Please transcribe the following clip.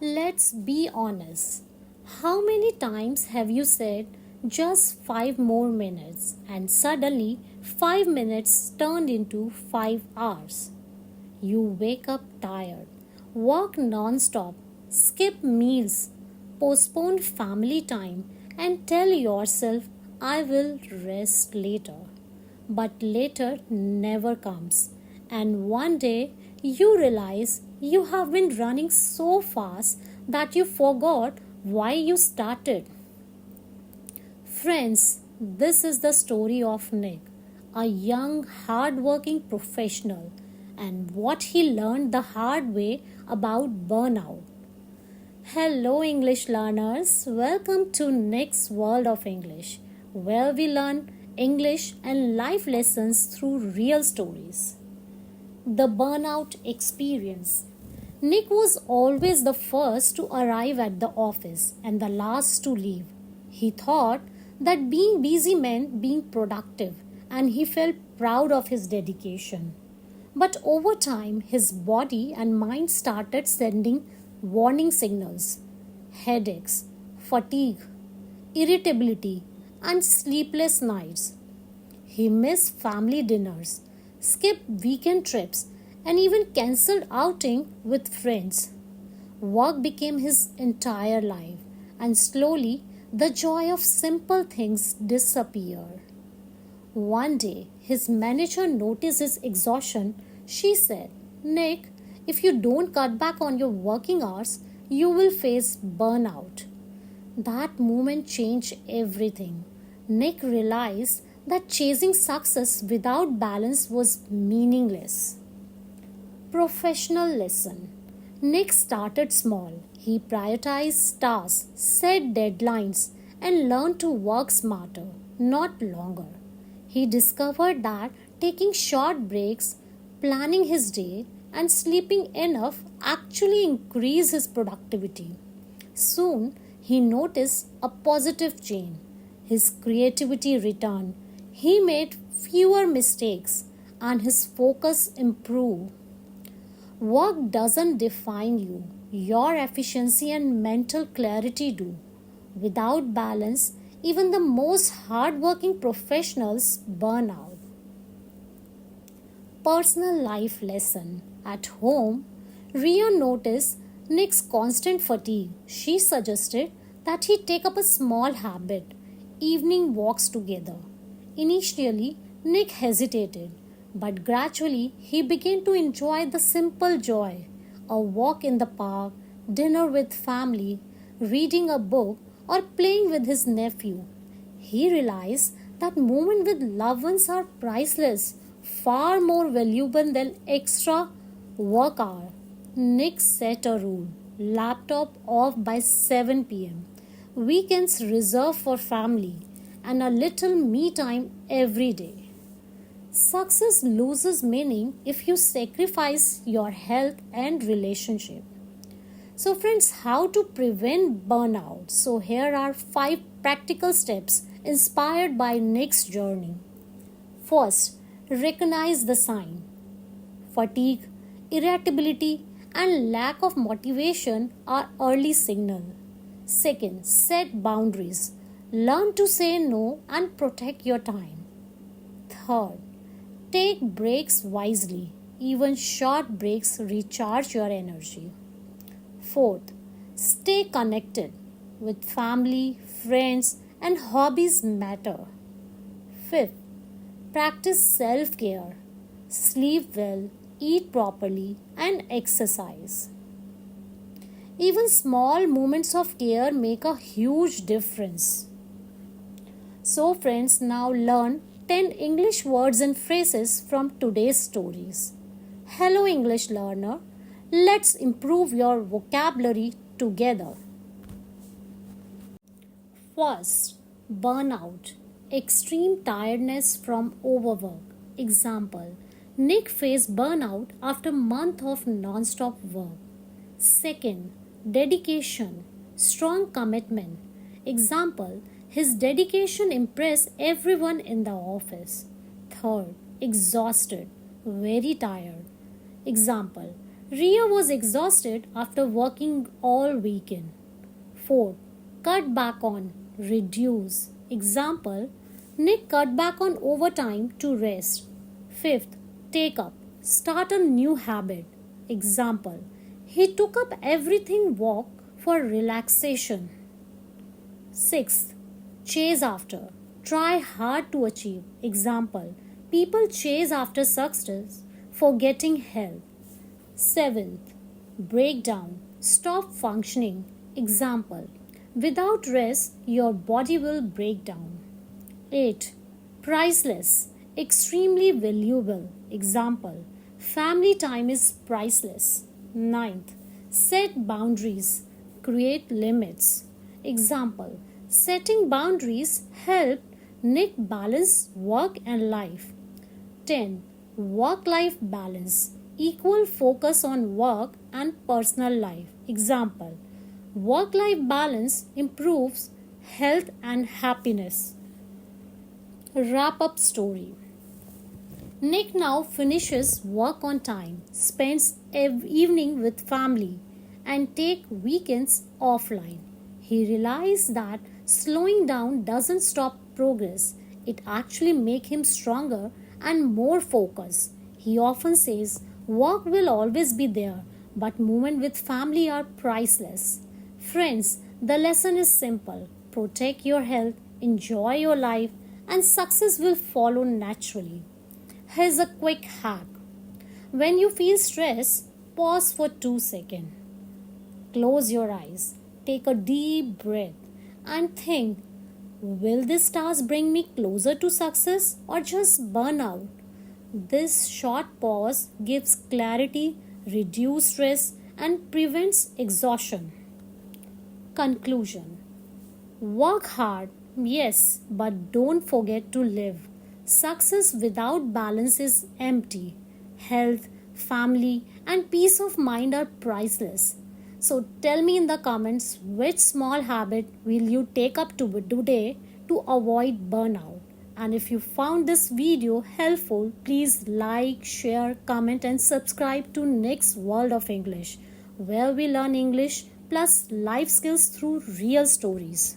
Let's be honest. How many times have you said just 5 more minutes and suddenly 5 minutes turned into 5 hours? You wake up tired, work non stop, skip meals, postpone family time, and tell yourself, I will rest later. But later never comes, and one day you realize you have been running so fast that you forgot why you started. Friends, this is the story of Nick, a young, hard-working professional, and what he learned the hard way about burnout. Hello, English learners. Welcome to Nick's World of English, where we learn English and life lessons through real stories. The burnout experience. Nick was always the first to arrive at the office and the last to leave. He thought that being busy meant being productive, and he felt proud of his dedication. But over time, his body and mind started sending warning signals: headaches, fatigue, irritability, and sleepless nights. He missed family dinners, skipped weekend trips, and even cancelled outing with friends. Work became his entire life, and slowly the joy of simple things disappeared. One day, his manager noticed his exhaustion. She said, Nick, if you don't cut back on your working hours, you will face burnout. That moment changed everything. Nick realized that chasing success without balance was meaningless. Professional lesson. Nick started small. He prioritized tasks, set deadlines, and learned to work smarter, not longer. He discovered that taking short breaks, planning his day, and sleeping enough actually increased his productivity. Soon, he noticed a positive change. His creativity returned. He made fewer mistakes and his focus improved. Work doesn't define you, your efficiency and mental clarity do. Without balance, even the most hardworking professionals burn out. Personal life lesson. At home, Ria noticed Nick's constant fatigue. She suggested that he take up a small habit: evening walks together. Initially, Nick hesitated, but gradually he began to enjoy the simple joy: a walk in the park, dinner with family, reading a book, or playing with his nephew. He realized that moments with loved ones are priceless, far more valuable than extra work hour. Nick set a rule: laptop off by 7 p.m., weekends reserved for family, and a little me time every day. Success loses meaning if you sacrifice your health and relationship. So, friends, how to prevent burnout? So, here are 5 practical steps inspired by Nick's journey. First, recognize the sign. Fatigue, irritability, and lack of motivation are early signal. Second, set boundaries. Learn to say no and protect your time. Third, take breaks wisely. Even short breaks recharge your energy. Fourth, stay connected with family, friends, and hobbies matter. Fifth, practice self care. Sleep well, eat properly, and exercise. Even small moments of care make a huge difference. So, friends, now learn 10 English words and phrases from today's stories. Hello, English learner. Let's improve your vocabulary together. First, burnout, extreme tiredness from overwork. Example: Nick faced burnout after a month of non-stop work. Second, dedication, strong commitment. Example: his dedication impressed everyone in the office. Third, exhausted, very tired. Example: Ria was exhausted after working all weekend. 4. Cut back on, reduce. Example, Nick cut back on overtime to rest. 5th, take up, start a new habit. Example, he took up everything walk for relaxation. 6th, chase after, try hard to achieve. Example, people chase after success, forgetting health. 7th, break down, stop functioning. Example, without rest, your body will break down. 8. Priceless, extremely valuable. Example, family time is priceless. 9th, set boundaries, create limits. Example, setting boundaries helped Nick balance work and life. 10. Work-life balance, equal focus on work and personal life. Example, work-life balance improves health and happiness. Wrap up story. Nick now finishes work on time, spends evening with family, and take weekends offline. He realized that slowing down doesn't stop progress. It actually makes him stronger and more focused. He often says, work will always be there, but moments with family are priceless. Friends, the lesson is simple. Protect your health, enjoy your life, and success will follow naturally. Here's a quick hack. When you feel stress, pause for 2 seconds. Close your eyes, take a deep breath, and think, will this task bring me closer to success or just burnout? This short pause gives clarity, reduces stress, and prevents exhaustion. Conclusion. Work hard, yes, but don't forget to live. Success without balance is empty. Health, family, and peace of mind are priceless. So tell me in the comments which small habit will you take up today to avoid burnout. And if you found this video helpful, please like, share, comment and subscribe to Nick's World of English, where we learn English plus life skills through real stories.